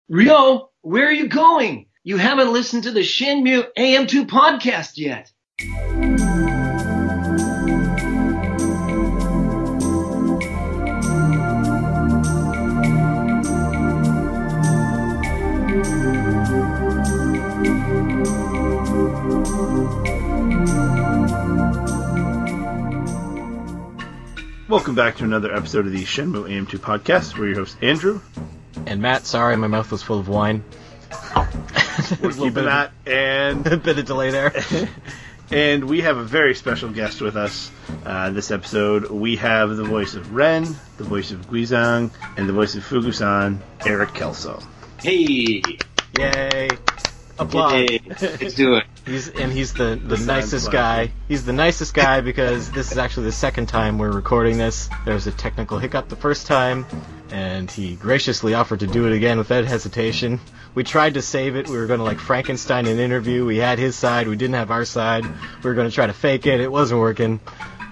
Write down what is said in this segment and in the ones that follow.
Ryo, where are you going? You haven't listened to the Shenmue AM2 podcast yet. Welcome back to another episode of the Shenmue AM2 podcast. We're your hosts, Andrew. And Matt, sorry, my mouth was full of wine. We're keeping that, and a bit of delay there. And we have a very special guest with us this episode. We have the voice of Ren, the voice of Guizhang, and the voice of Fuku-san, Eric Kelso. Hey! Yay! Applause. Hey, let's do it. He's the nicest guy. He's the nicest guy because this is actually the second time we're recording this. There was a technical hiccup the first time, and he graciously offered to do it again without hesitation. We tried to save it. We were going to like Frankenstein an interview. We had his side. We didn't have our side. We were going to try to fake it. It wasn't working.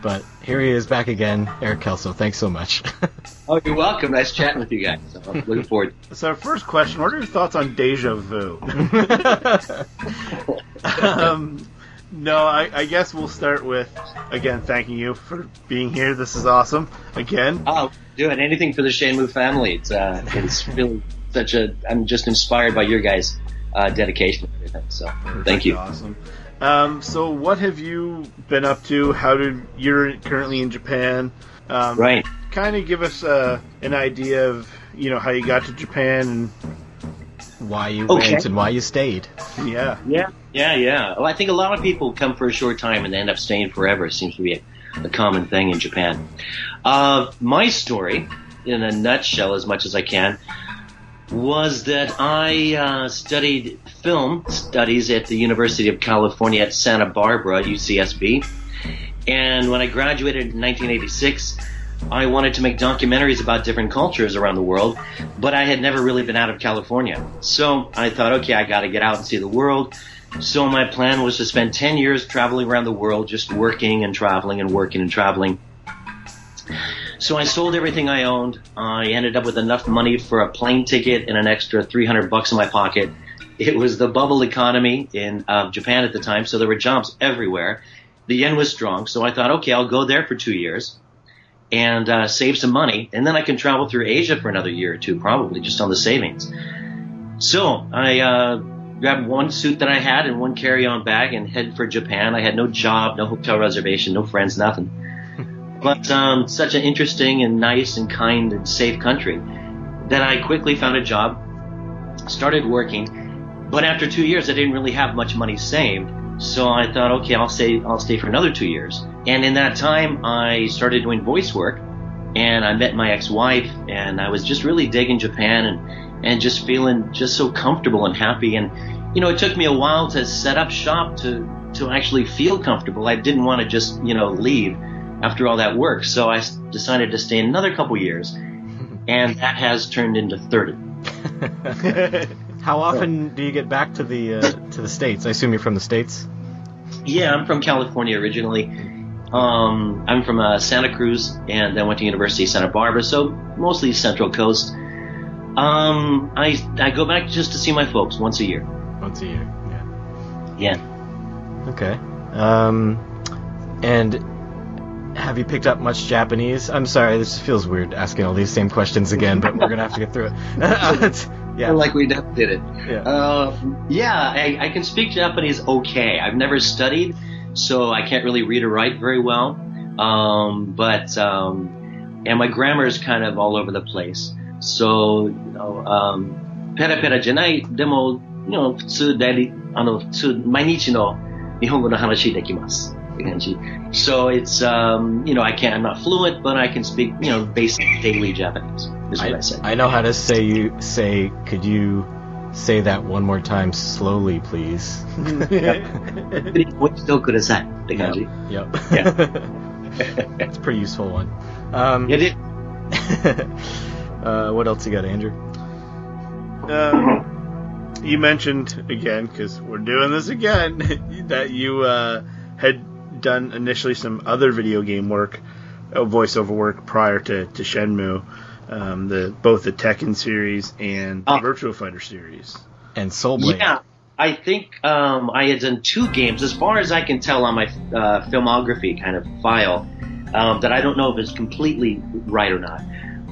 But here he is back again. Eric Kelso, thanks so much. Oh, you're welcome. Nice chatting with you guys. So I'm looking forward. So our first question, what are your thoughts on Deja Vu? No, I guess we'll start with, again, thanking you for being here. This is awesome. Again. Oh, doing anything for the Shenmue family. It's really I'm just inspired by your guys' dedication and everything. So thank you. Awesome. So what have you been up to? You're currently in Japan. Right. Kind of give us an idea of, how you got to Japan and why you went and why you stayed. Yeah. Well, I think a lot of people come for a short time and they end up staying forever. It seems to be a common thing in Japan. My story, in a nutshell, as much as I can, was that I studied film studies at the University of California at Santa Barbara, UCSB. And when I graduated in 1986, I wanted to make documentaries about different cultures around the world, but I had never really been out of California. So I thought, okay, I got to get out and see the world. So my plan was to spend 10 years traveling around the world, just working and traveling and working and traveling. So I sold everything I owned. I ended up with enough money for a plane ticket and an extra $300 in my pocket. It was the bubble economy in Japan at the time, so there were jobs everywhere. The yen was strong, so I thought, okay, I'll go there for 2 years and save some money, and then I can travel through Asia for another year or two, probably, just on the savings. So I grabbed one suit that I had and one carry-on bag and headed for Japan. I had no job, no hotel reservation, no friends, nothing. But such an interesting and nice and kind and safe country that I quickly found a job, started working, but after 2 years I didn't really have much money saved. So I thought, okay, I'll stay for another 2 years. And in that time, I started doing voice work, and I met my ex-wife, and I was just really digging Japan and just feeling just so comfortable and happy. And, it took me a while to set up shop to actually feel comfortable. I didn't want to just, leave after all that work. So I decided to stay another couple years, and that has turned into 30. How often do you get back to the States? I assume you're from the States? Yeah, I'm from California originally. I'm from Santa Cruz, and then went to University of Santa Barbara, so mostly Central Coast. I go back just to see my folks once a year. Once a year, yeah. Okay. And have you picked up much Japanese? I'm sorry, this feels weird asking all these same questions again, but we're going to have to get through it. Yeah. Like we did it. Yeah. I can speak Japanese okay. I've never studied, so I can't really read or write very well. And my grammar is kind of all over the place. So, pera pera janai, demo, 普通毎日の日本語の話できます。So it's, I'm not fluent, but I can speak, basic daily Japanese, is what I said. I know how to say, could you say that one more time slowly, please? Yep. Yeah. It's a pretty useful one. What else you got, Andrew? You mentioned, again, because we're doing this again, that you had done initially some other video game work, voiceover work prior to Shenmue. both the Tekken series and the Virtua Fighter series. And Soul Blade. Yeah, I think I had done 2 games, as far as I can tell on my filmography kind of file, that I don't know if it's completely right or not.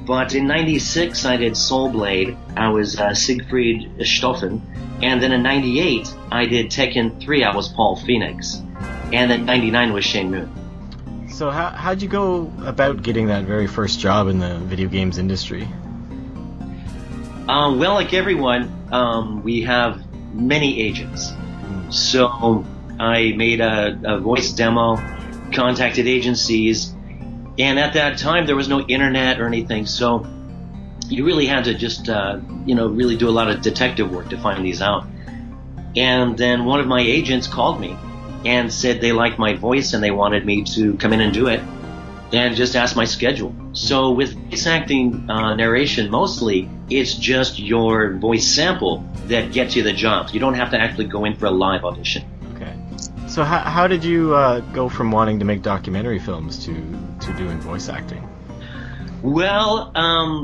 But in 96, I did Soul Blade. I was Siegfried Stoffen. And then in 98, I did Tekken 3. I was Paul Phoenix. And then 99 was Shenmue. So how'd you go about getting that very first job in the video games industry? Well, like everyone, we have many agents. So I made a voice demo, contacted agencies, and at that time there was no internet or anything, so you really had to just, really do a lot of detective work to find these out. And then one of my agents called me and said they liked my voice and they wanted me to come in and do it, and just asked my schedule. So with voice acting narration, mostly it's just your voice sample that gets you the jobs. You don't have to actually go in for a live audition. Okay. So how did you go from wanting to make documentary films to doing voice acting? Well,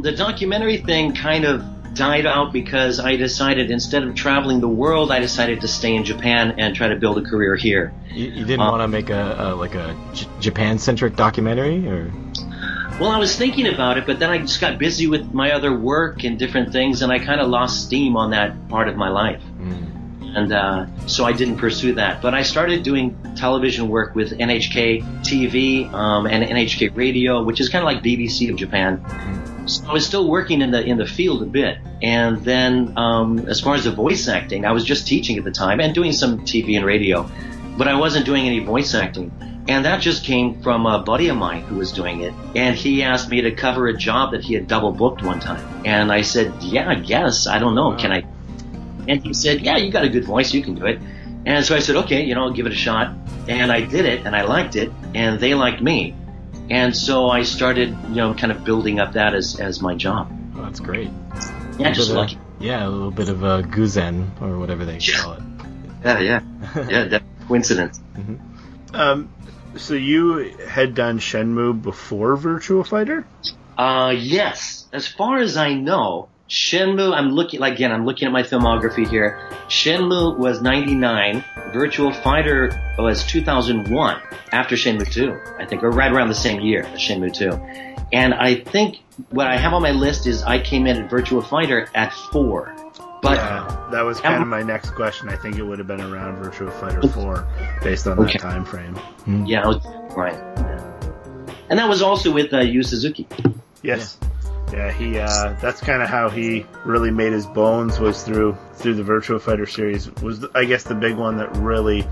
the documentary thing kind of died out because I decided, instead of traveling the world, I decided to stay in Japan and try to build a career here. You didn't want to make a Japan-centric documentary, or? Well, I was thinking about it, but then I just got busy with my other work and different things, and I kind of lost steam on that part of my life. And so I didn't pursue that. But I started doing television work with NHK TV and NHK Radio, which is kind of like BBC of Japan. So I was still working in the field a bit. And then as far as the voice acting, I was just teaching at the time and doing some TV and radio, but I wasn't doing any voice acting. And that just came from a buddy of mine who was doing it. And he asked me to cover a job that he had double booked one time. And I said, yeah, I guess. I don't know. Can I? And he said, yeah, you got a good voice. You can do it. And so I said, okay, I'll give it a shot. And I did it, and I liked it, and they liked me. And so I started, kind of building up that as my job. Oh, that's great. Yeah, just lucky. Yeah, a little bit of a Guizhang, or whatever they call it. Yeah. That coincidence. So you had done Shenmue before Virtua Fighter? Yes. As far as I know, Shenmue, I'm looking at my filmography here. Shenmue was 99. Virtua Fighter was 2001, after Shenmue 2, I think, or right around the same year as Shenmue 2. And I think what I have on my list is I came in at Virtua Fighter at 4. But yeah, that was kind of my next question. I think it would have been around Virtua Fighter 4, based on that time frame. Yeah, right. And that was also with Yu Suzuki. Yes. Yeah, he. That's kind of how he really made his bones, was through the Virtua Fighter series. Was, I guess, the big one that really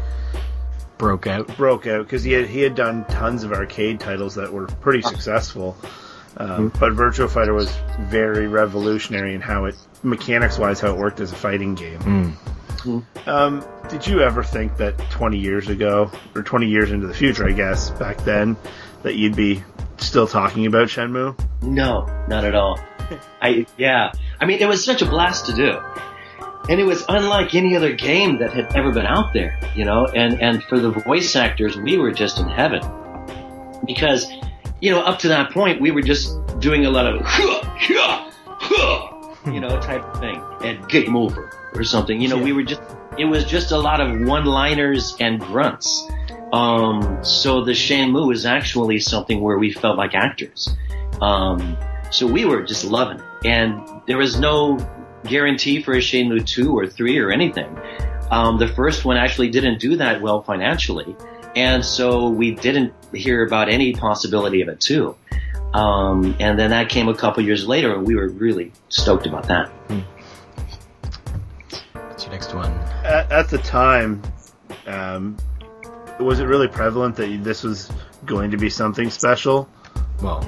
broke out because he had done tons of arcade titles that were pretty successful. But Virtua Fighter was very revolutionary in how it, mechanics-wise, how it worked as a fighting game. Did you ever think that 20 years ago, or 20 years into the future, I guess, back then, that you'd be still talking about Shenmue? No, not at all. I mean, it was such a blast to do. And it was unlike any other game that had ever been out there, and for the voice actors, we were just in heaven. Because, up to that point, we were just doing a lot of type of thing, and game over or something. It was just a lot of one-liners and grunts. So the Shenmue is actually something where we felt like actors. So we were just loving it. And there was no guarantee for a Shenmue 2 or 3 or anything. The first one actually didn't do that well financially. And so we didn't hear about any possibility of it too. And then that came a couple years later, and we were really stoked about that. What's your next one? At the time, was it really prevalent that this was going to be something special? Well,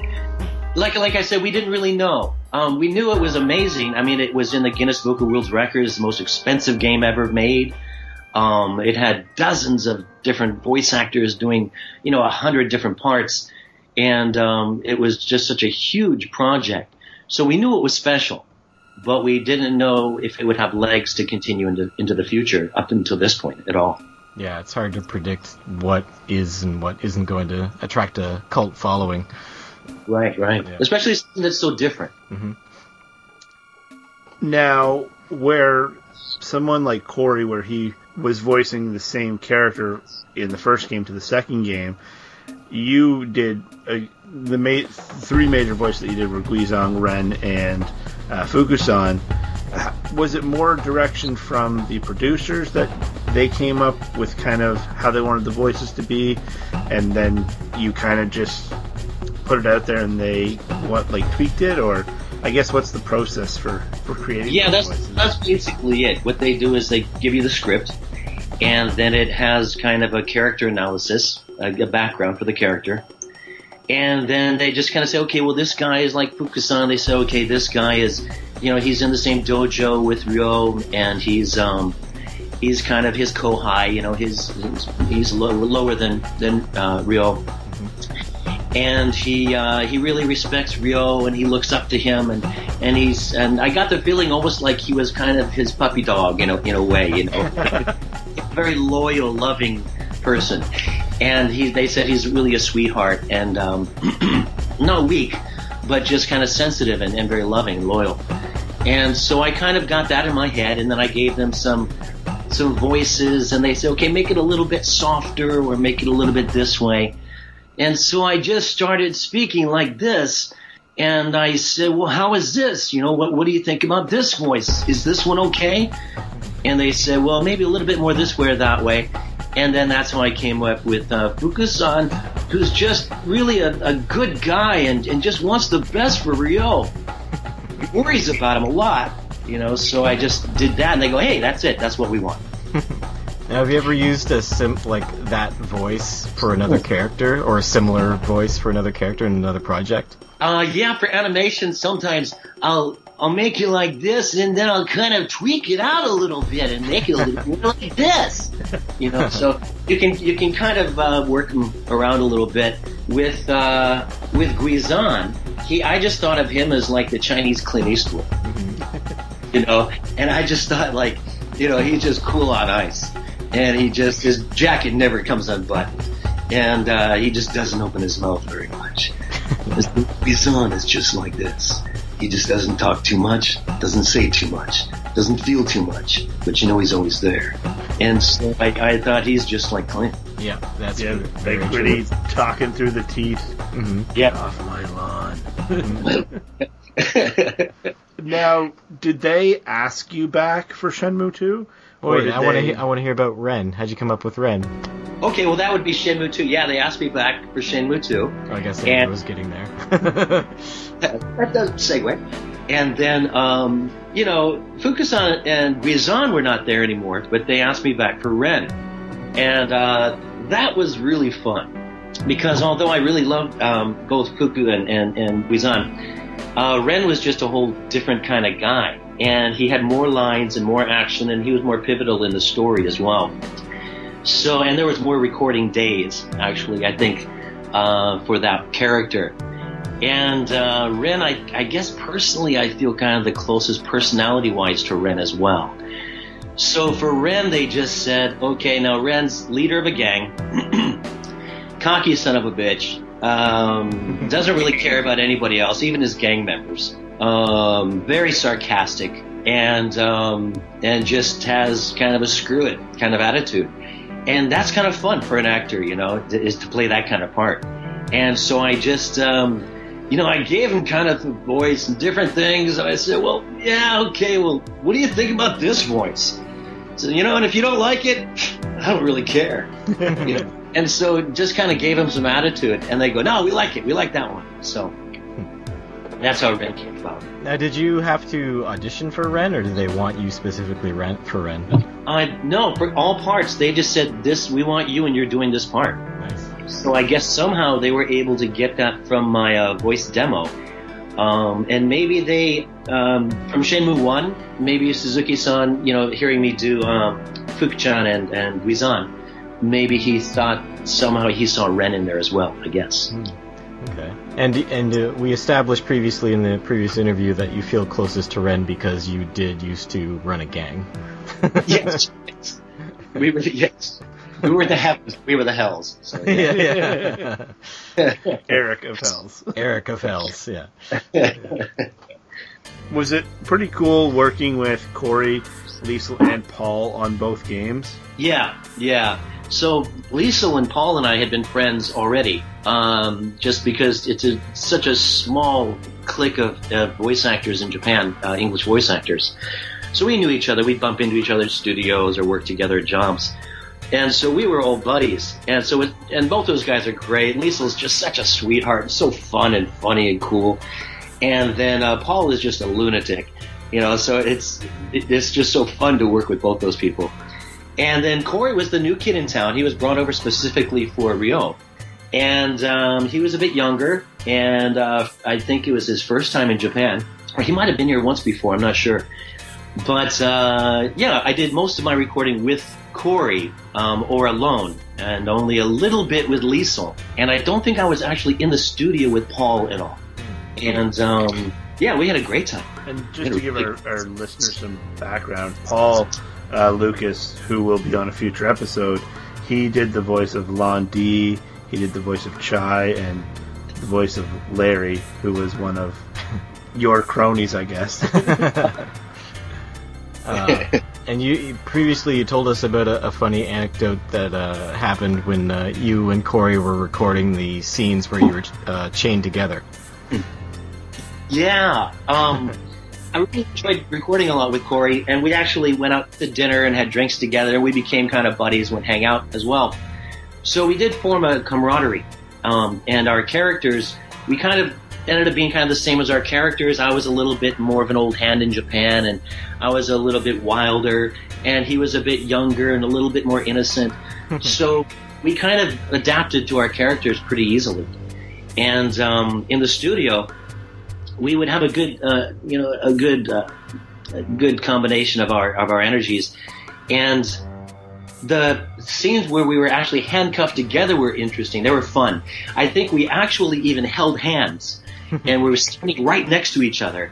like I said, we didn't really know. We knew it was amazing. I mean, it was in the Guinness Book of World Records, the most expensive game ever made. It had dozens of different voice actors doing, 100 different parts. And it was just such a huge project. So we knew it was special, but we didn't know if it would have legs to continue into the future up until this point at all. Yeah, it's hard to predict what is and what isn't going to attract a cult following. Right. Yeah. Especially something that's so different. Mm-hmm. Now, where someone like Corey, where he was voicing the same character in the first game to the second game, you did three major voices that you did were Guizhang, Ren, and Fuku-san. Was it more direction from the producers that they came up with kind of how they wanted the voices to be, and then you kind of just put it out there and they tweaked it, or I guess what's the process for creating? Yeah, voices? that's basically it. What they do is they give you the script, and then it has kind of a character analysis, a background for the character. And then they just kind of say, okay, well, this guy is like Fuku-san. They say, okay, this guy is, he's in the same dojo with Ryo, and he's kind of his kohai, he's lower than Ryo. And he really respects Ryo, and he looks up to him, and I got the feeling almost like he was kind of his puppy dog, in a way, a very loyal, loving person. And they said he's really a sweetheart, and not weak, but just kind of sensitive and very loving and loyal. And so I kind of got that in my head, and then I gave them some voices, and they said, okay, make it a little bit softer, or make it a little bit this way. And so I just started speaking like this, and I said, well, how is this? What do you think about this voice? Is this one okay? And they said, well, maybe a little bit more this way or that way. And then that's how I came up with Fuku-san, who's just really a good guy and just wants the best for Ryo. He worries about him a lot, so I just did that, and they go, hey, that's it, that's what we want. Now, have you ever used that voice for another character, or a similar voice for another character in another project? Yeah, for animation, sometimes I'll make it like this, and then I'll kind of tweak it out a little bit and make it a little more like this. So you can kind of work them around a little bit. With Guizhang, I just thought of him as like the Chinese Clint Eastwood. And I just thought he's just cool on ice. And his jacket never comes unbuttoned. And he just doesn't open his mouth very much. Guizhang is just like this. He just doesn't talk too much, doesn't say too much, doesn't feel too much, but he's always there. And so I thought he's just like Clint. Yeah, that's very gritty, talking through the teeth. Mm-hmm. Yeah. Off my lawn. Now, did they ask you back for Shenmue 2? Wait, I want to hear about Ren. How'd you come up with Ren? Okay, well, that would be Shenmue 2. Yeah, they asked me back for Shenmue 2. Oh, I guess I was getting there. That does segue. And then, Fuku-san and Guizhang were not there anymore, but they asked me back for Ren. And that was really fun. Because although I really loved both Fuku and Guizhang, Ren was just a whole different kind of guy. And he had more lines and more action, and he was more pivotal in the story as well. So, and there was more recording days, actually, I think, for that character. And Ren, I guess personally, I feel kind of the closest personality-wise to Ren as well. So for Ren, they just said, okay, now Ren's leader of a gang, cocky son of a bitch, doesn't really care about anybody else, even his gang members. Very sarcastic, and just has kind of a screw it kind of attitude. And that's kind of fun for an actor, is to play that kind of part. And so I just, I gave him kind of the voice and different things. And I said, well, yeah, okay, well, what do you think about this voice? So, and if you don't like it, I don't really care. And so just kind of gave him some attitude. And they go, no, we like it. We like that one. So that's how Ren came about. Now, did you have to audition for Ren, or did they want you specifically for Ren? No, for all parts. They just said, we want you and you're doing this part. Nice. So I guess somehow they were able to get that from my voice demo. And maybe they, from Shenmue 1, maybe Suzuki-san, hearing me do Fuku-chan and Guizhang, maybe he thought somehow he saw Ren in there as well, I guess. Okay. And we established previously in the previous interview that you feel closest to Ren because you did used to run a gang. Yes. We were the Hells. We were the Hells. So, yeah. Eric of Hells. Eric of Hells, yeah. Was it pretty cool working with Corey, Liesl, and Paul on both games? Yeah. So Liesl and Paul and I had been friends already, just because it's such a small clique of voice actors in Japan, English voice actors. So we knew each other. We'd bump into each other's studios or work together at jobs. And so we were old buddies. And both those guys are great. Liesl's just such a sweetheart, so fun and funny and cool. And then Paul is just a lunatic, so it's just so fun to work with both those people. And then Corey was the new kid in town. He was brought over specifically for Ryo. And he was a bit younger, and I think it was his first time in Japan. Or he might have been here once before, I'm not sure. But, I did most of my recording with Corey or alone, and only a little bit with Liesl. And I don't think I was actually in the studio with Paul at all. And, we had a great time. And just to give our listeners some background, Paul Lucas, who will be on a future episode, he did the voice of Lon D, he did the voice of Chai, and the voice of Larry, who was one of your cronies, I guess. And you previously told us about a funny anecdote that happened when you and Corey were recording the scenes where you were chained together. Yeah, I really enjoyed recording a lot with Corey, and we actually went out to dinner and had drinks together, and we became kind of buddies, went hang out as well. So we did form a camaraderie, and our characters, we kind of ended up being kind of the same as our characters. I was a little bit more of an old hand in Japan, and I was a little bit wilder, and he was a bit younger and a little bit more innocent. So we kind of adapted to our characters pretty easily. And in the studio, we would have a good combination of our energies, and the scenes where we were actually handcuffed together were interesting. They were fun. I think we actually even held hands, and we were standing right next to each other.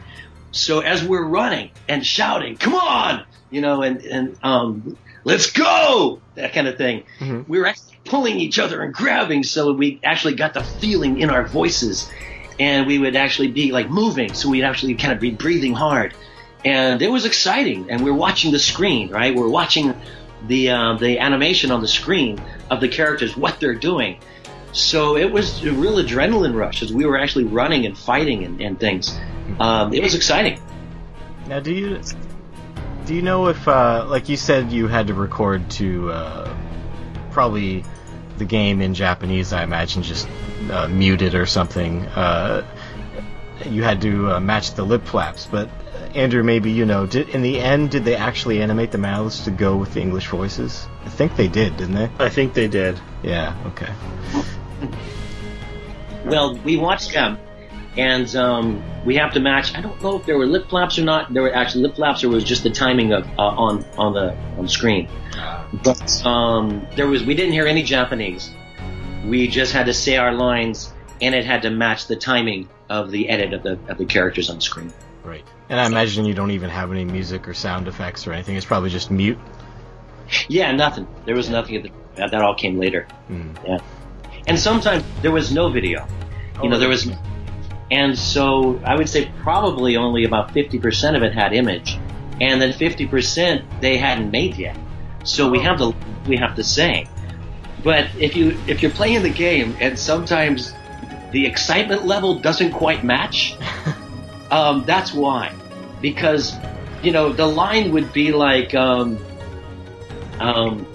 So as we're running and shouting, "Come on!" and "Let's go!" that kind of thing, we were actually pulling each other and grabbing, so we actually got the feeling in our voices. And we would actually be like moving, so we'd actually kind of be breathing hard, and it was exciting. And we're watching the screen, right? We're watching the animation on the screen of the characters, what they're doing. So it was a real adrenaline rush as we were actually running and fighting and things. It was exciting. Now, do you know if, like you said, you had to record to probably the game in Japanese, I imagine, just muted or something. You had to match the lip flaps, but Andrew, maybe in the end, did they actually animate the mouths to go with the English voices? I think they did, didn't they? I think they did. Yeah, okay. Well, we watched them, and we have to match. I don't know if there were lip flaps or not. There were actually lip flaps, or was just the timing of on the screen. But we didn't hear any Japanese. We just had to say our lines, and it had to match the timing of the edit of the characters on the screen. Right. And I imagine you don't even have any music or sound effects or anything. It's probably just mute. Yeah, nothing. There was nothing. That all came later. Yeah. And sometimes there was no video. There was, and so I would say probably only about 50% of it had image, and then 50% they hadn't made yet. So we have to say. But if you're playing the game and sometimes the excitement level doesn't quite match, that's why. Because the line would be like, "Come on,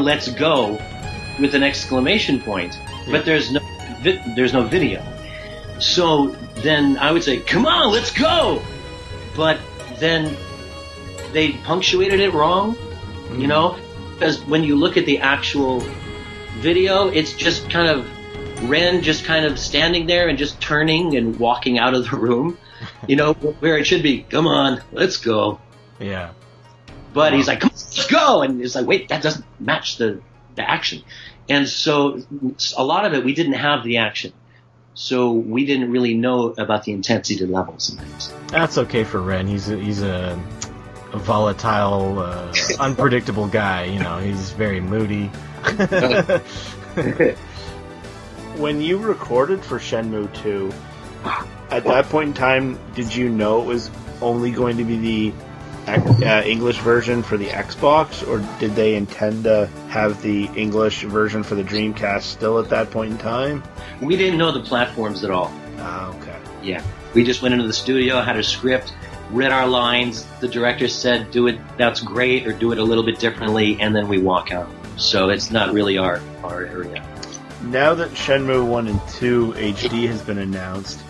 let's go," with an exclamation point, but there's no video. So then I would say, "Come on, let's go," but then they punctuated it wrong, because when you look at the actual video, it's just kind of Ren just kind of standing there and just turning and walking out of the room, where it should be, "Come on, let's go." Yeah. But he's like, "Come on, let's go," and it's like, wait, that doesn't match the action. And so a lot of it, we didn't have the action. So we didn't really know about the intensity levels and things. That's okay for Ren. He's a volatile, unpredictable guy. He's very moody. When you recorded for Shenmue 2, At that point in time, did you know it was only going to be the English version for the Xbox, or did they intend to have the English version for the Dreamcast still at that point in time? We didn't know the platforms at all. Ah, okay. Yeah. We just went into the studio, had a script, read our lines, the director said, do it, that's great, or do it a little bit differently, and then we walk out. So it's not really our area. Now that Shenmue 1 and 2 HD has been announced,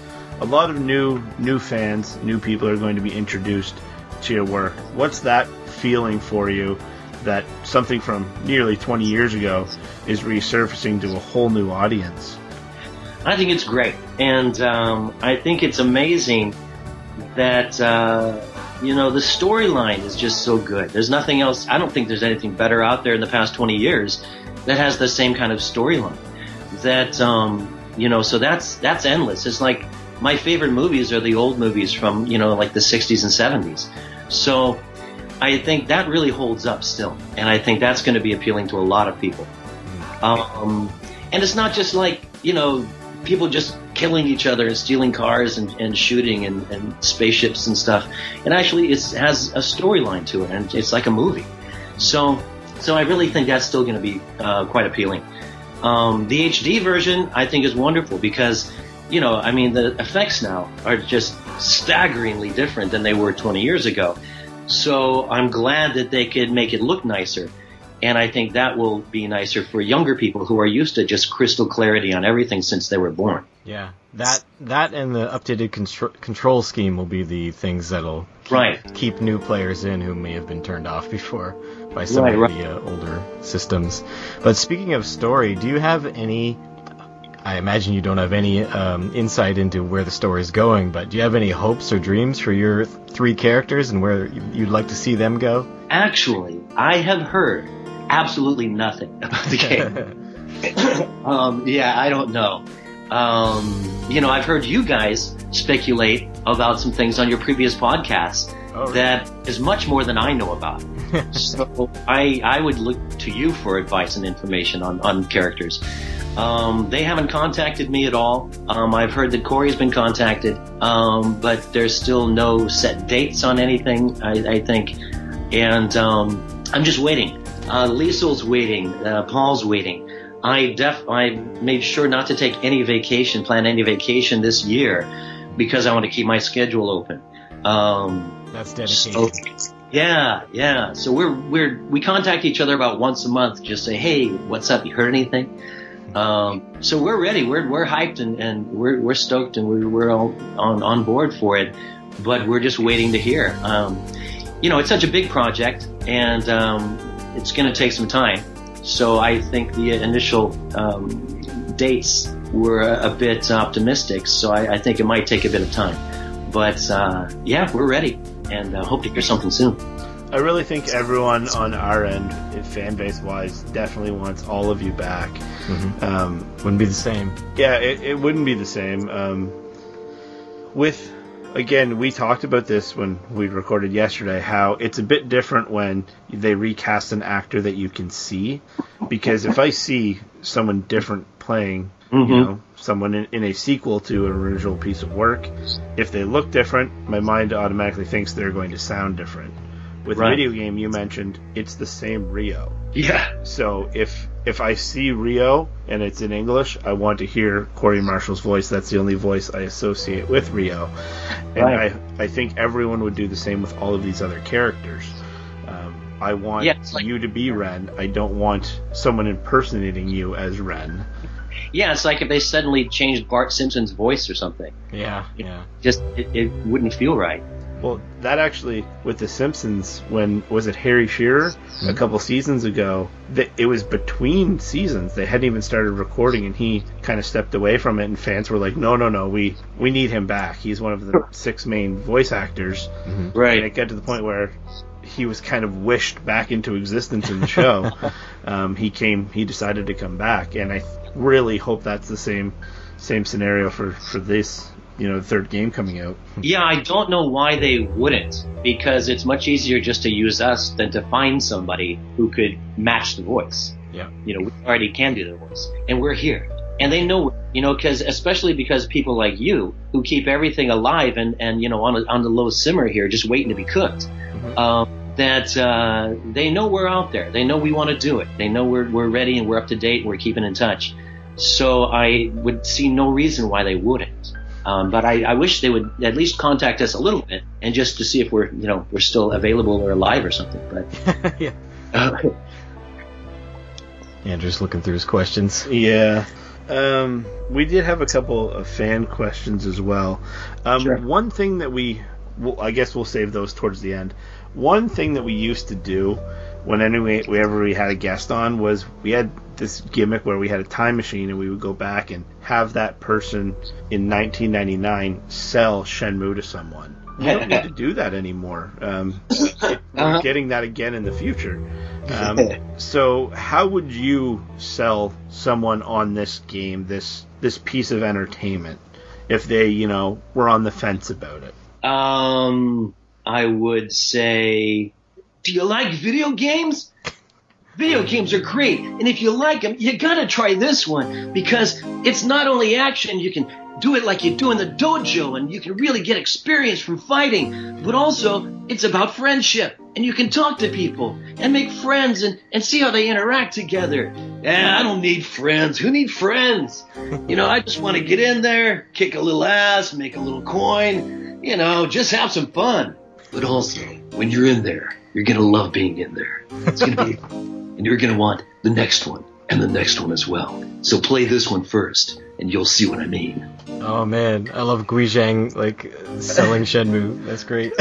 a lot of new fans, new people are going to be introduced to your work. What's that feeling for you that something from nearly 20 years ago is resurfacing to a whole new audience? I think it's great. And I think it's amazing that, the storyline is just so good. There's nothing else. I don't think there's anything better out there in the past 20 years that has the same kind of storyline. That, so that's endless. It's like my favorite movies are the old movies from, like the 60s and 70s. So I think that really holds up still. And I think that's going to be appealing to a lot of people. And it's not just like, people just killing each other and stealing cars and shooting and spaceships and stuff. And actually it has a storyline to it, and it's like a movie. So I really think that's still going to be quite appealing. The HD version I think is wonderful because, the effects now are just staggeringly different than they were 20 years ago. So I'm glad that they could make it look nicer. And I think that will be nicer for younger people who are used to just crystal clarity on everything since they were born. Yeah, that and the updated control scheme will be the things that'll keep new players in who may have been turned off before by some of the older systems. But speaking of story, do you have any... I imagine you don't have any insight into where the story is going, but do you have any hopes or dreams for your three characters and where you'd like to see them go? Actually, I have heard absolutely nothing about the game. I don't know. I've heard you guys speculate about some things on your previous podcasts that is much more than I know about. So I would look to you for advice and information on characters. They haven't contacted me at all. I've heard that Corey's been contacted, but there's still no set dates on anything, I think. And I'm just waiting. Liesel's waiting. Paul's waiting. I made sure not to take any vacation, plan any vacation this year, because I want to keep my schedule open. That's dedication. Yeah. So we contact each other about once a month. Just say, hey, what's up? You heard anything? So we're ready. We're hyped and we're stoked and we're all on board for it. But we're just waiting to hear. It's such a big project and it's going to take some time. So I think the initial dates were a bit optimistic. So I think it might take a bit of time. But we're ready and hope to hear something soon. I really think everyone on our end, fan base wise, definitely wants all of you back. Mm-hmm. Wouldn't be the same. Yeah, it wouldn't be the same. Again, we talked about this when we recorded yesterday, how it's a bit different when they recast an actor that you can see. Because if I see someone different playing, someone in a sequel to an original piece of work, if they look different, my mind automatically thinks they're going to sound different. With a video game, you mentioned it's the same Rio. Yeah. So if I see Rio and it's in English, I want to hear Corey Marshall's voice. That's the only voice I associate with Rio. And I think everyone would do the same with all of these other characters. I want you to be Ren. I don't want someone impersonating you as Ren. Yeah, it's like if they suddenly changed Bart Simpson's voice or something. Yeah. It wouldn't feel right. Well, that actually, with The Simpsons, was it Harry Shearer a couple seasons ago, it was between seasons. They hadn't even started recording, and he kind of stepped away from it, and fans were like, no, we need him back. He's one of the 6 main voice actors. Mm-hmm. Right. And it got to the point where he was kind of wished back into existence in the show. He decided to come back, and I really hope that's the same scenario for this. The third game coming out. Yeah, I don't know why they wouldn't, because it's much easier just to use us than to find somebody who could match the voice. Yeah. We already can do the voice, and we're here. And they know, especially because people like you who keep everything alive and on the low simmer here, just waiting to be cooked. That they know we're out there. They know we want to do it. They know we're ready and we're up to date and we're keeping in touch. So I would see no reason why they wouldn't. But I wish they would at least contact us a little bit and just to see if we're still available or alive or something. But yeah. Andrew's looking through his questions. Yeah. We did have a couple of fan questions as well. Sure. One thing that I guess we'll save those towards the end. One thing that we used to do whenever we had a guest on was we had this gimmick where we had a time machine and we would go back and have that person in 1999 sell Shenmue to someone. We don't need to do that anymore. We're getting that again in the future. So how would you sell someone on this game, this piece of entertainment, if they, were on the fence about it? I would say, do you like video games? Video games are great, and if you like them, you gotta try this one, because it's not only action, you can do it like you do in the dojo, and you can really get experience from fighting, but also, it's about friendship, and you can talk to people, and make friends, and see how they interact together. I don't need friends. Who needs friends? I just want to get in there, kick a little ass, make a little coin, just have some fun. But also, when you're in there, you're going to love being in there. It's going to be and you're going to want the next one and the next one as well. So play this one first, and you'll see what I mean. Oh, man. I love Guizhang, selling Shenmue. That's great.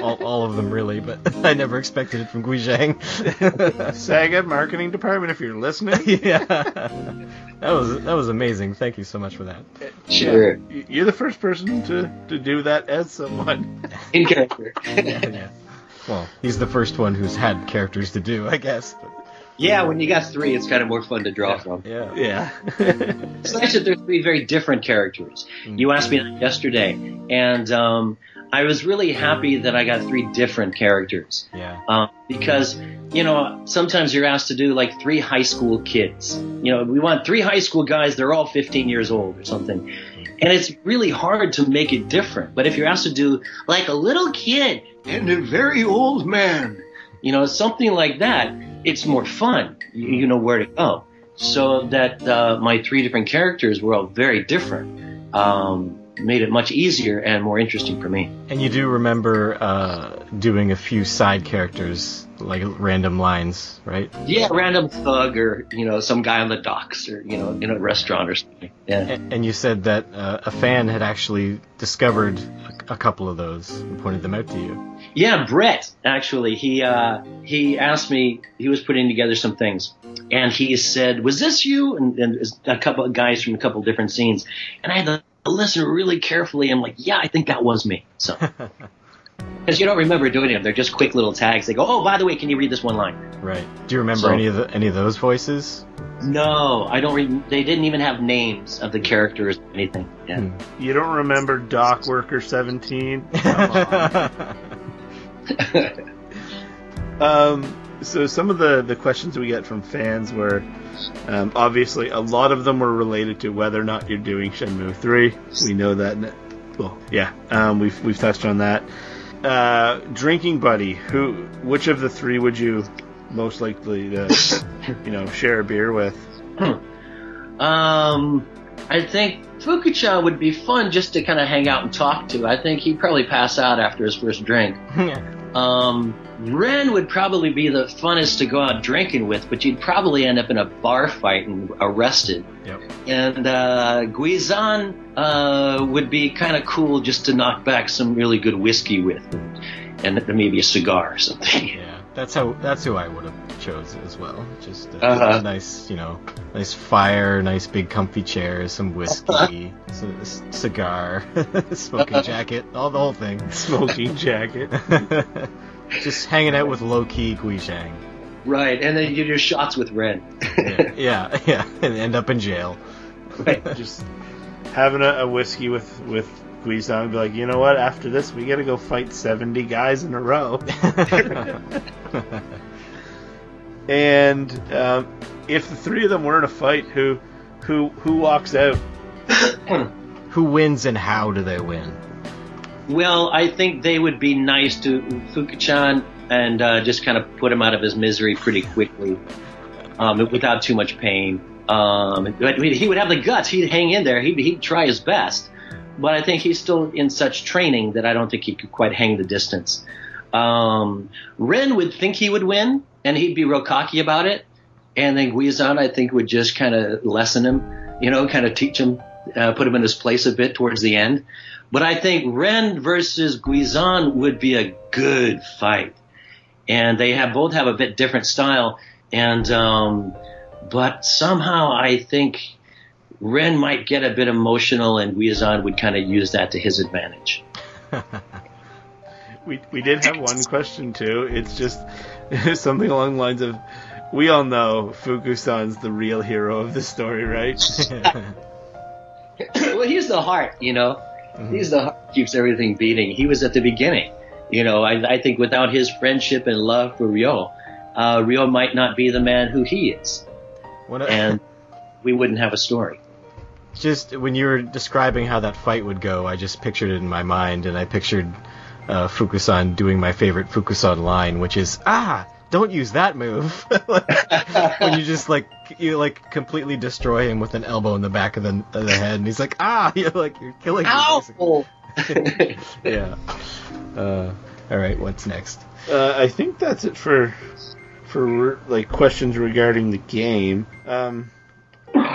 all of them, really, but I never expected it from Guizhang. Sega marketing department, if you're listening. Yeah. That was amazing. Thank you so much for that. Sure. Yeah, you're the first person to do that as someone. In character. Yeah. Well, he's the first one who's had characters to do, I guess. But... Yeah, when you got 3, it's kind of more fun to draw from. Yeah. It's nice that they're 3 very different characters. You asked me that yesterday, and I was really happy that I got 3 different characters. Yeah. Because, sometimes you're asked to do 3 high school kids. We want 3 high school guys, they're all 15 years old or something. And it's really hard to make it different. But if you're asked to do a little kid and a very old man, something like that, it's more fun. You know where to go. So that my 3 different characters were all very different. Made it much easier and more interesting for me. And you do remember doing a few side characters, like random lines, right? Yeah, random thug or, some guy on the docks or, in a restaurant or something. Yeah. And you said that a fan had actually discovered a couple of those and pointed them out to you. Yeah, Brett, actually. He asked me, he was putting together some things. And he said, was this you? And a couple of guys from a couple of different scenes. And I had to listen really carefully. I'm like, yeah, I think that was me. So, because you don't remember doing them. They're just quick little tags. They go, oh, by the way, can you read this one line? Right. Do you remember any of those voices? No, I don't. They didn't even have names of the characters or anything. Yeah. You don't remember Dock Worker 17? So some of the questions we get from fans were, obviously, a lot of them were related to whether or not you're doing Shenmue 3. We know that. Well, yeah, we've touched on that. Drinking buddy, which of the 3 would you most likely to, share a beer with? I think Fuku-san would be fun just to kind of hang out and talk to. I think he'd probably pass out after his first drink. Ren would probably be the funnest to go out drinking with, but you'd probably end up in a bar fight and arrested. Yep. And Guizhang would be kind of cool just to knock back some really good whiskey with, and maybe a cigar or something. Yeah, that's who I would have chosen as well. Just a nice, nice fire, nice big comfy chairs, some whiskey, a cigar, smoking jacket, the whole thing. Smoking jacket. Just hanging out with low-key Guizhang. Right, and then you do shots with Ren. yeah, and end up in jail. Right. Just having a whiskey with Guizhang and be like, you know what, after this we gotta go fight 70 guys in a row. And if the 3 of them were in a fight, who Who walks out? Who wins and how do they win? Well, I think they would be nice to Fuku-chan and just kind of put him out of his misery pretty quickly, without too much pain. But he would have the guts. He'd hang in there. He'd try his best. But I think he's still in such training that I don't think he could quite hang the distance. Ren would think he would win, and he'd be real cocky about it. And then Guizhang, I think, would just kind of lessen him, kind of teach him, put him in his place a bit towards the end. But I think Ren versus Guizhang would be a good fight. And they both have a bit different style. And but somehow I think Ren might get a bit emotional, and Guizhang would kind of use that to his advantage. We did have one question, too. It's just something along the lines of, we all know Fuku-san's the real hero of the story, right? Well, he's the heart, Mm-hmm. He's the heart that keeps everything beating. He was at the beginning. I think without his friendship and love for Ryo, Ryo might not be the man who he is. And we wouldn't have a story. Just when you were describing how that fight would go, I just pictured it in my mind, and I pictured Fuku-san doing my favorite Fuku-san line, which is, don't use that move. When you just completely destroy him with an elbow in the back of the head, and he's like, you're killing me. Ow! Yeah. All right, what's next? I think that's it for questions regarding the game. Do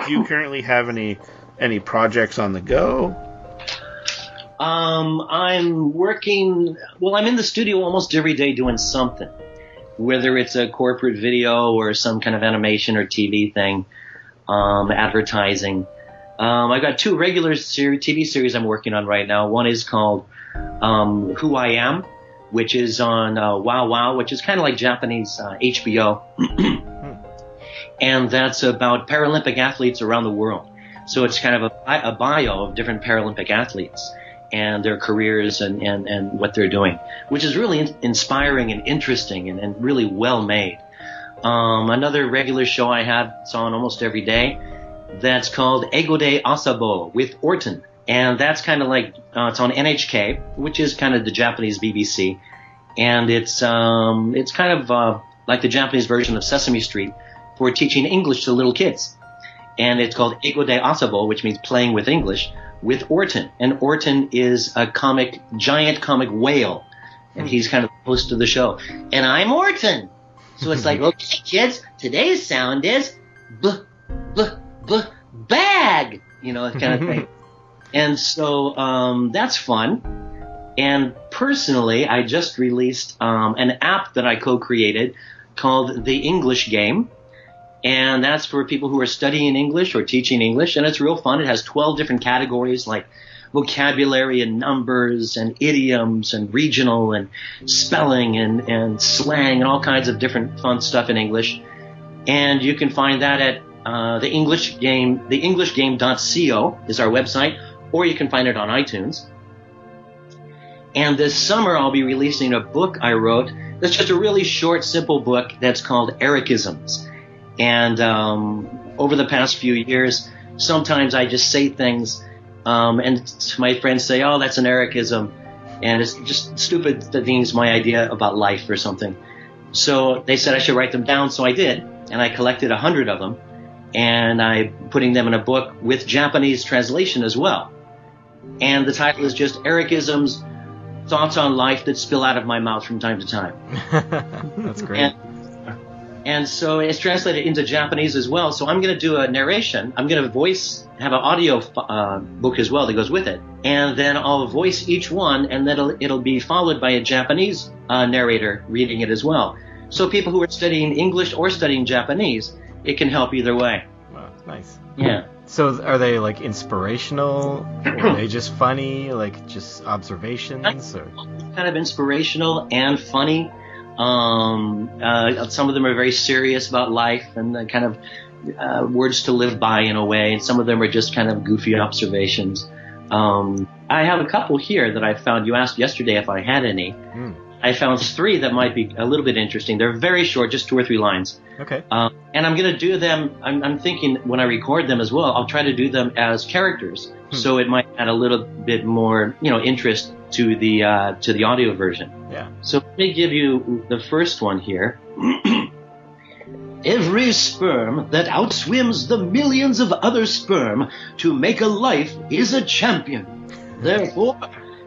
you currently have any projects on the go? I'm working. Well, I'm in the studio almost every day doing something, whether it's a corporate video or some kind of animation or TV thing, advertising. I've got 2 regular TV series I'm working on right now. One is called Who I Am, which is on Wow Wow, which is kind of like Japanese HBO. And that's about Paralympic athletes around the world. So it's kind of a bio of different Paralympic athletes and their careers and what they're doing, which is really inspiring and interesting and really well made. Another regular show I have, it's on almost every day, that's called Ego de Asabo with Orton. And that's kind of like, it's on NHK, which is kind of the Japanese BBC. And it's kind of like the Japanese version of Sesame Street for teaching English to little kids. And it's called Ego de Asabo, which means playing with English, with Orton. And Orton is a giant comic whale. And he's kind of the host of the show. And I'm Orton. So it's like, okay, kids, today's sound is bag, that kind of thing. And so that's fun. And personally, I just released an app that I co-created called The English Game. And that's for people who are studying English or teaching English. And it's real fun. It has 12 different categories like vocabulary and numbers and idioms and regional and spelling and slang and all kinds of different fun stuff in English. And you can find that at The English Game, theenglishgame.co is our website, or you can find it on iTunes. And this summer I'll be releasing a book I wrote that's just a really short, simple book that's called Ericisms. And over the past few years, sometimes I just say things, and my friends say, "Oh, that's an Ericism," and it's just stupid things, my idea about life or something. So they said I should write them down, so I did, and I collected 100 of them, and I'm putting them in a book with Japanese translation as well. And the title is just Ericisms, Thoughts on Life That Spill Out of My Mouth from Time to Time. That's great. And so it's translated into Japanese as well. So I'm going to do a narration. I'm going to have an audio book as well that goes with it. And then I'll voice each one, and then it'll be followed by a Japanese narrator reading it as well. So people who are studying English or studying Japanese, it can help either way. Wow, nice. Yeah. So are they like inspirational? Or are they just funny, like just observations? Or? Kind of inspirational and funny. Some of them are very serious about life and kind of words to live by in a way, and some of them are just kind of goofy observations. I have a couple here that I found. You asked yesterday if I had any. I found 3 that might be a little bit interesting. They're very short, just 2 or 3 lines. Okay. And I'm going to do them, I'm thinking when I record them as well, I'll try to do them as characters. So it might add a little bit more, interest to the audio version. Yeah. So let me give you the first one here. Every sperm that outswims the millions of other sperm to make a life is a champion. Therefore,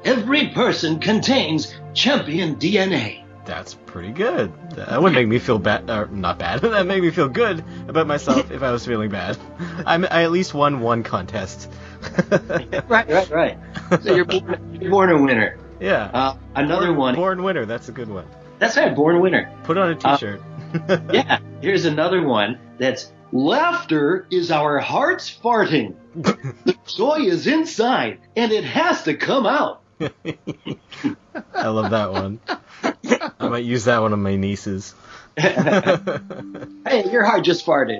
every person contains champion DNA. That's pretty good. That would make me feel bad, or not bad. That made me feel good about myself if I was feeling bad. I at least won one contest. Right. So you're born a winner. Yeah. Another one. Born winner. That's a good one. That's right, born winner. Put on a t-shirt. Yeah. Here's another one that's laughter is our hearts farting. The joy is inside, and it has to come out. I love that one. I might use that one on my nieces. Hey, your heart just farted.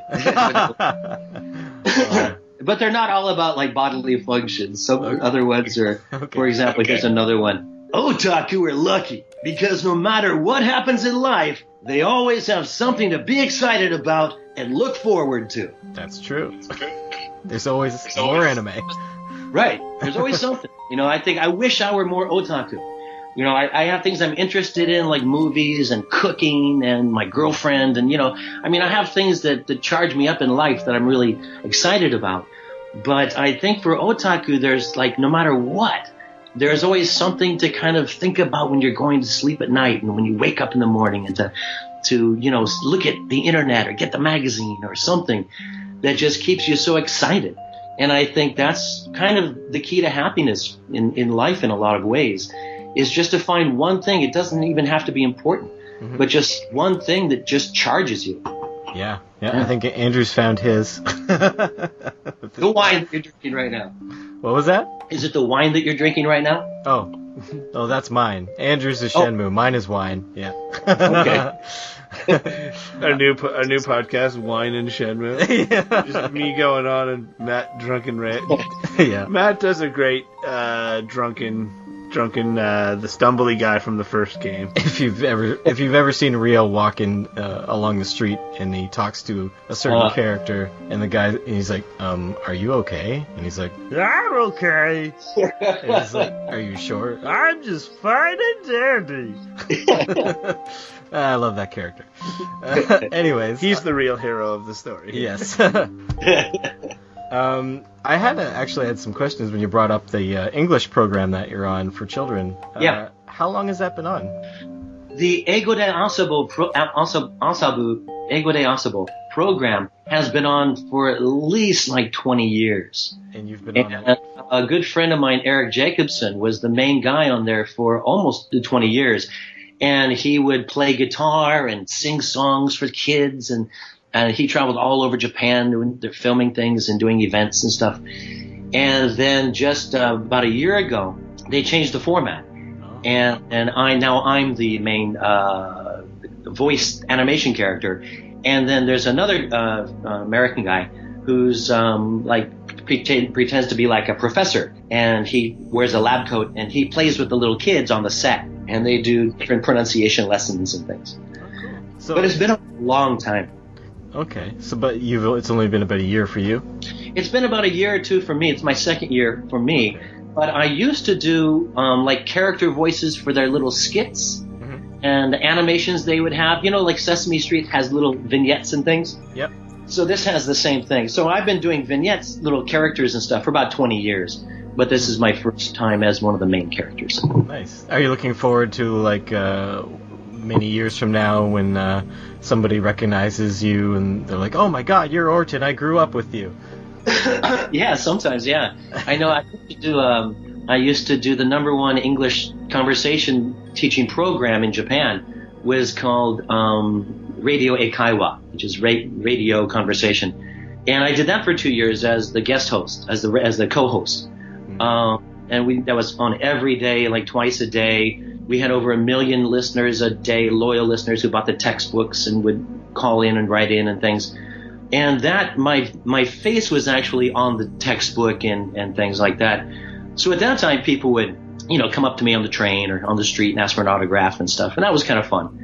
But they're not all about like bodily functions. Some other ones are, for example, here's another one. Otaku are lucky because no matter what happens in life, they always have something to be excited about and look forward to. That's true. There's always more anime. Right. There's always something. I wish I were more otaku. I have things I'm interested in, like movies and cooking and my girlfriend. And, I have things that charge me up in life that I'm really excited about. But I think for otaku, there's like, no matter what, there's always something to kind of think about when you're going to sleep at night and when you wake up in the morning and to look at the internet or get the magazine or something that just keeps you so excited. And I think that's kind of the key to happiness in life in a lot of ways, is just to find one thing. It doesn't even have to be important, but just one thing that just charges you. Yeah. I think Andrew's found his. The wine that you're drinking right now. What was that? Is it the wine that you're drinking right now? Oh, that's mine. Andrew's is Shenmue. Mine is wine. Yeah. Okay. A new podcast, Wine and Shenmue. Yeah. Just me going on and Matt drunken rant. Yeah. Matt does a great drunken the stumbly guy from the first game. If you've ever seen Rio walking along the street and he talks to a certain character and the guy, and he's like, are you okay? And he's like, I'm okay. And he's like, are you sure? I'm just fine and dandy. I love that character. Anyways, he's the real hero of the story. Yes. I actually had some questions when you brought up the English program that you're on for children. Yeah. How long has that been on? The Eigo de Asabu program has been on for at least like 20 years. And you've been on it. A good friend of mine, Eric Jacobson, was the main guy on there for almost 20 years. And he would play guitar and sing songs for kids, and he traveled all over Japan they're filming things and doing events and stuff. And then just about a year ago, they changed the format. And I'm the main voice animation character. And then there's another American guy who's pretends to be like a professor. And he wears a lab coat and he plays with the little kids on the set. And they do different pronunciation lessons and things. But it's been a long time. Okay, but it's only been about a year for you? It's been about a year or two for me. It's my second year for me. But I used to do like character voices for their little skits and the animations they would have. Like Sesame Street has little vignettes and things. Yep. So this has the same thing. So I've been doing vignettes, little characters and stuff for about 20 years. But this is my first time as one of the main characters. Nice. Are you looking forward to many years from now when somebody recognizes you and they're like, oh my god, you're Orton, I grew up with you? Yeah, sometimes, yeah. I know I used to do the #1 English conversation teaching program in Japan, was called Radio Eikaiwa, which is radio conversation. And I did that for 2 years as the guest host, as the co-host. And that was on every day, like twice a day. We had over 1 million listeners a day, loyal listeners who bought the textbooks and would call in and write in and things. And that, my face was actually on the textbook and things like that. So at that time, people would come up to me on the train or on the street and ask for an autograph and stuff. And that was kind of fun.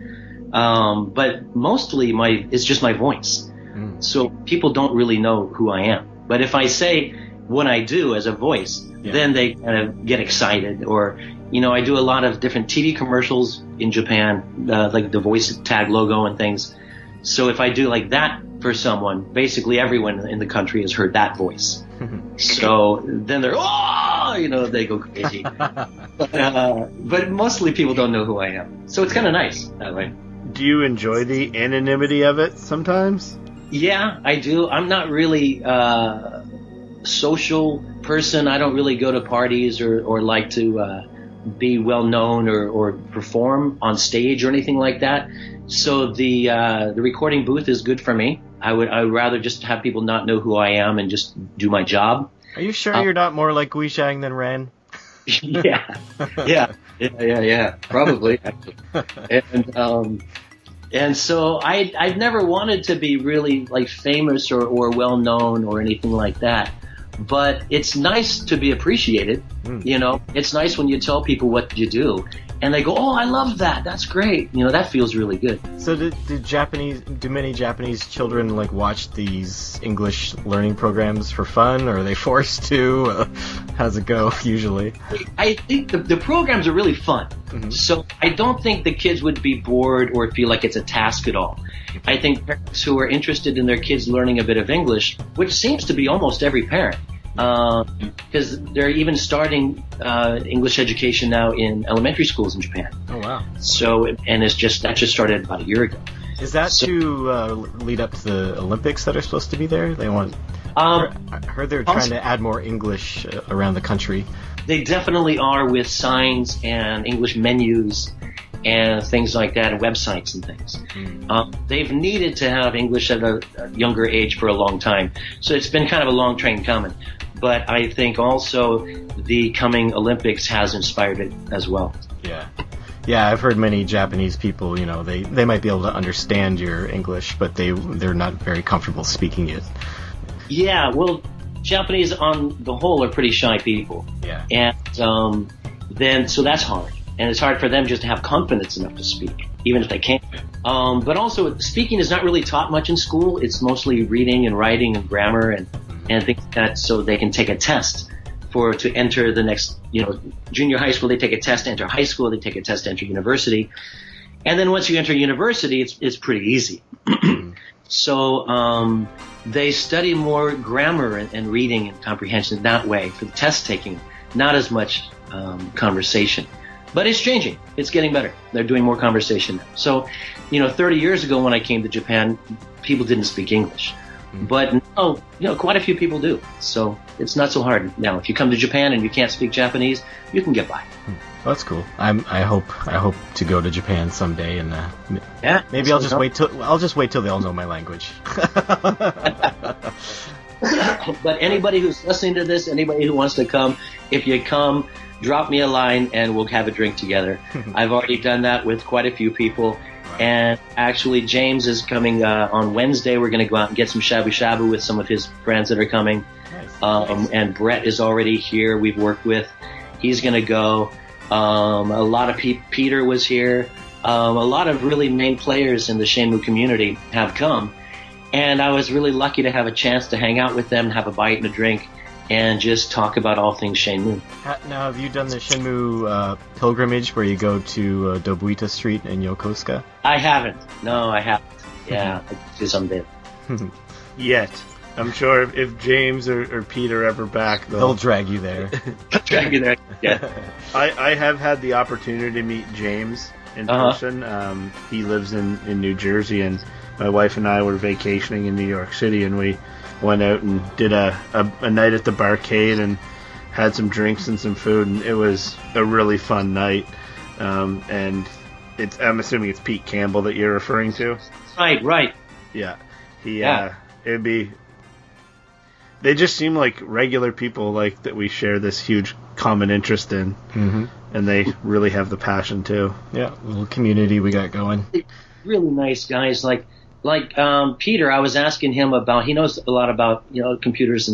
But mostly it's just my voice. So people don't really know who I am. But if I say what I do as a voice, then they kind of get excited. Or, I do a lot of different TV commercials in Japan, like the voice tag logo and things. So if I do like that for someone, basically everyone in the country has heard that voice. So then they're, they go crazy. But mostly people don't know who I am. So it's kind of nice that way. Do you enjoy the anonymity of it sometimes? Yeah, I do. I'm not really a social person. I don't really go to parties or like to be well known or perform on stage or anything like that. So the recording booth is good for me. I would rather just have people not know who I am and just do my job. Are you sure you're not more like Guizhang than Ren? Yeah, probably. And so I've never wanted to be really like famous or well known or anything like that. But it's nice to be appreciated. It's nice when you tell people what you do and they go, "Oh, I love that. That's great." That feels really good. So do many Japanese children like watch these English learning programs for fun, or are they forced to? How's it go usually? I think the programs are really fun. So I don't think the kids would be bored or feel like it's a task at all. I think parents who are interested in their kids learning a bit of English, which seems to be almost every parent, because they're even starting English education now in elementary schools in Japan. Oh wow! So that just started about a year ago. Is that to lead up to the Olympics that are supposed to be there? They want. I heard they're trying to add more English around the country. They definitely are, with signs and English menus and things like that, and websites and things. They've needed to have English at a younger age for a long time. So it's been kind of a long train coming. But I think also the coming Olympics has inspired it as well. Yeah, I've heard many Japanese people, they might be able to understand your English, but they're not very comfortable speaking it. Yeah, well, Japanese on the whole are pretty shy people. Yeah. And so that's hard. And it's hard for them just to have confidence enough to speak, even if they can't. But also, speaking is not really taught much in school. It's mostly reading and writing and grammar and things like that, so they can take a test to enter the next, junior high school. They take a test to enter high school. They take a test to enter university. And then once you enter university, it's pretty easy. So they study more grammar and reading and comprehension that way for the test taking, not as much conversation. But it's changing. It's getting better. They're doing more conversation now. So, 30 years ago when I came to Japan, people didn't speak English. But now, quite a few people do. So it's not so hard now. If you come to Japan and you can't speak Japanese, you can get by. Well, that's cool. I hope to go to Japan someday, and maybe I'll just wait till they all know my language. But anybody who's listening to this, anybody who wants to come, if you come, drop me a line and we'll have a drink together. I've already done that with quite a few people. And actually, James is coming on Wednesday. We're going to go out and get some shabu-shabu with some of his friends that are coming. Nice. And Brett is already here. We've worked with. He's going to go. A lot of Peter was here. A lot of really main players in the Shenmue community have come. And I was really lucky to have a chance to hang out with them, have a bite and a drink, and just talk about all things Shenmue. Now, have you done the Shenmue pilgrimage where you go to Dobuita Street in Yokosuka? I haven't. No, I haven't. Yeah, I'll do someday. Yet. I'm sure if James or Peter ever back, they'll drag you there. Drag you there, yeah. I have had the opportunity to meet James in person. He lives in New Jersey, and my wife and I were vacationing in New York City, and we went out and did a night at the barcade and had some drinks and some food, and it was a really fun night. And I'm assuming it's Pete Campbell that you're referring to. Right. Yeah, it'd be. They just seem like regular people, like that we share this huge common interest in, and they really have the passion too. Yeah, little community we got going. Really nice guys, like Peter. I was asking him about. He knows a lot about computers and